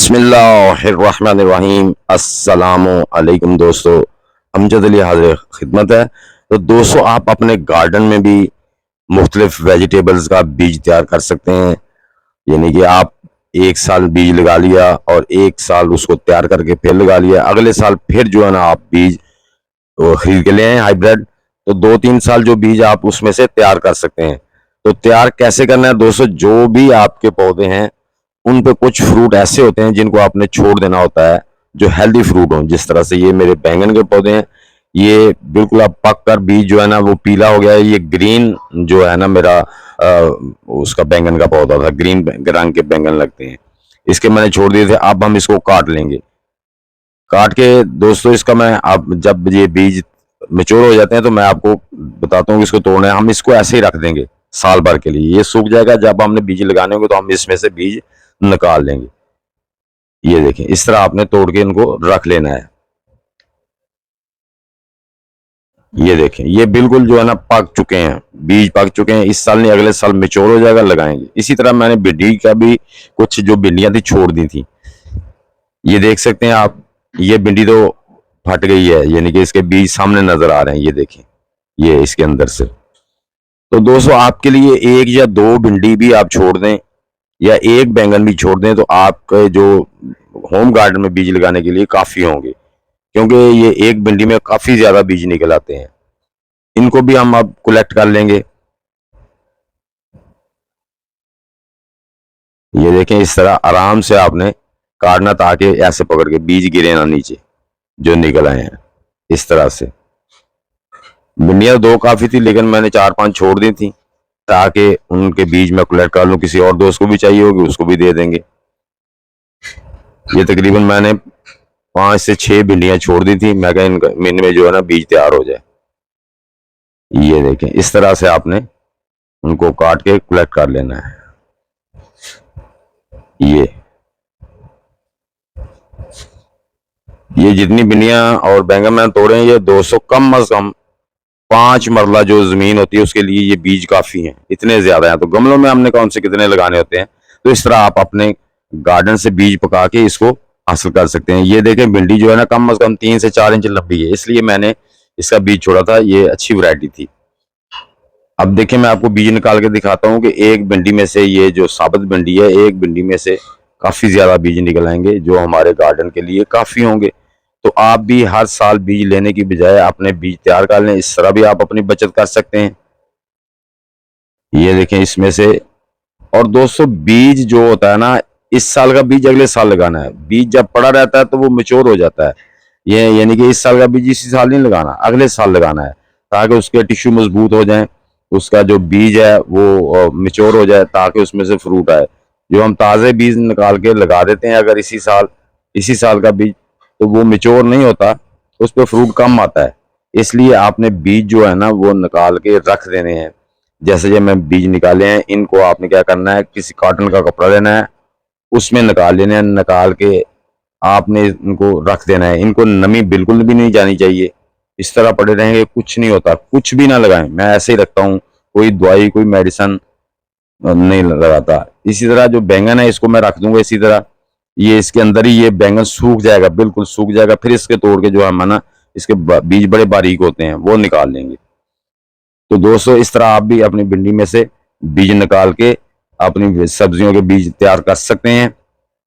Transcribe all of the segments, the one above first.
बिस्मिल्लाहिर्रहमानिर्रहीम। अस्सलामु अलैकुम दोस्तों, अमजद अली हाजिर खिदमत है। तो दोस्तों, आप अपने गार्डन में भी मुख्तलिफ वेजिटेबल्स का बीज तैयार कर सकते हैं। यानी कि आप एक साल बीज लगा लिया और एक साल उसको तैयार करके फिर लगा लिया, अगले साल फिर जो है ना आप बीज वो खरीद के ले आए हाइब्रिड। तो 2-3 साल जो बीज आप उसमें से तैयार कर सकते हैं। तो तैयार कैसे करना है दोस्तों, जो भी आपके पौधे हैं उन पे कुछ फ्रूट ऐसे होते हैं जिनको आपने छोड़ देना होता है, जो हेल्दी फ्रूट हों। जिस तरह से ये मेरे बैंगन के पौधे हैं, ये बिल्कुल अब पक कर बीज जो है ना वो पीला हो गया है। ये ग्रीन जो है ना मेरा उसका बैंगन का पौधा था, ग्रीन रंग के बैंगन लगते हैं, इसके मैंने छोड़ दिए थे। अब हम इसको काट लेंगे। काट के दोस्तों इसका मैं, अब जब ये बीज मेच्योर हो जाते हैं तो मैं आपको बताता हूँ कि इसको तोड़ना है। हम इसको ऐसे ही रख देंगे साल भर के लिए, ये सूख जाएगा। जब हमने बीज लगाने होंगे तो हम इसमें से बीज निकाल लेंगे। ये देखें, इस तरह आपने तोड़ के इनको रख लेना है। ये देखें, ये बिल्कुल जो है ना पक चुके हैं, बीज पक चुके हैं। इस साल नहीं अगले साल मेच्योर हो जाएगा, लगाएंगे। इसी तरह मैंने भिंडी का भी कुछ जो भिंडियां थी छोड़ दी थी, ये देख सकते हैं आप। ये भिंडी तो फट गई है, यानी कि इसके बीज सामने नजर आ रहे हैं। ये देखें, ये इसके अंदर से। तो दोस्तों, आपके लिए एक या दो भिंडी भी आप छोड़ दें या एक बैंगन भी छोड़ दें तो आपके जो होम गार्डन में बीज लगाने के लिए काफी होंगे, क्योंकि ये एक भिंडी में काफी ज्यादा बीज निकल आते हैं। इनको भी हम अब कलेक्ट कर लेंगे। ये देखें, इस तरह आराम से आपने काटना ताकि ऐसे पकड़ के बीज गिरे ना नीचे जो निकल आए हैं। इस तरह से भिंडियां दो काफी थी, लेकिन मैंने 4-5 छोड़ दी थी ताकि उनके बीज में कलेक्ट कर लूं। किसी और दोस्त को भी चाहिए होगी उसको भी दे देंगे। ये तकरीबन मैंने 5 से 6 भिंडियां छोड़ दी थी, मैं कहा इनमें जो है ना बीज तैयार हो जाए। ये देखें, इस तरह से आपने उनको काट के कलेक्ट कर लेना है। ये जितनी भिंडियां और बैंगन मैंने तोड़े हैं, ये 200 कम अज कम 5 मरला जो जमीन होती है उसके लिए ये बीज काफी हैं। इतने ज्यादा हैं तो गमलों में हमने कौन से कितने लगाने होते हैं। तो इस तरह आप अपने गार्डन से बीज पका के इसको हासिल कर सकते हैं। ये देखें, भिंडी जो है ना कम से कम 3 से 4 इंच लंबी है, इसलिए मैंने इसका बीज छोड़ा था। ये अच्छी वैरायटी थी। अब देखिए, मैं आपको बीज निकाल के दिखाता हूँ कि एक भिंडी में से, ये जो साबुत भिंडी है, एक भिंडी में से काफी ज्यादा बीज निकल आएंगे जो हमारे गार्डन के लिए काफी होंगे। तो आप भी हर साल बीज लेने की बजाय अपने बीज तैयार कर लें, इस तरह भी आप अपनी बचत कर सकते हैं। ये देखें, इसमें से। और दोस्तों, बीज जो होता है ना, इस साल का बीज अगले साल लगाना है। बीज जब पड़ा रहता है तो वो मेच्योर हो जाता है। ये यानी कि इस साल का बीज इसी साल नहीं लगाना, अगले साल लगाना है, ताकि उसके टिश्यू मजबूत हो जाए, उसका जो बीज है वो मेच्योर हो जाए, ताकि उसमें से फ्रूट आए। जो हम ताज़े बीज निकाल के लगा देते हैं अगर इसी साल का बीज, तो वो मेच्योर नहीं होता, उस पर फ्रूट कम आता है। इसलिए आपने बीज जो है ना वो निकाल के रख देने हैं। जैसे ये मैं बीज निकाले हैं, इनको आपने क्या करना है, किसी कॉटन का कपड़ा लेना है, उसमें निकाल लेना है। निकाल के आपने इनको रख देना है। इनको नमी बिल्कुल भी नहीं जानी चाहिए, इस तरह पड़े रहेंगे कुछ नहीं होता। कुछ भी ना लगाएं, मैं ऐसे ही रखता हूँ, कोई दवाई कोई मेडिसिन नहीं लगाता। इसी तरह जो बैंगन है इसको मैं रख दूंगा इसी तरह। ये इसके अंदर ही ये बैंगन सूख जाएगा, बिल्कुल सूख जाएगा। फिर इसके तोड़ के जो है ना, इसके बीज बड़े बारीक होते हैं, वो निकाल लेंगे। तो दोस्तों, इस तरह आप भी अपनी भिंडी में से बीज निकाल के अपनी सब्जियों के बीज तैयार कर सकते हैं।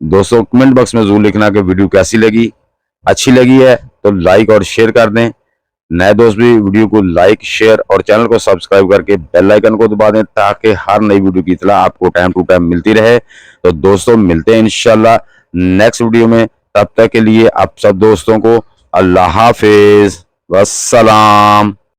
दोस्तों, कमेंट बॉक्स में जरूर लिखना कि वीडियो कैसी लगी। अच्छी लगी है तो लाइक और शेयर कर दें। नए दोस्त भी वीडियो को लाइक, शेयर और चैनल को सब्सक्राइब करके बेल आइकन को दबा दें, ताकि हर नई वीडियो की इत्तला आपको टाइम टू टाइम मिलती रहे। तो दोस्तों, मिलते हैं इंशाल्लाह नेक्स्ट वीडियो में। तब तक के लिए आप सब दोस्तों को अल्लाह हाफिज, वस्सलाम।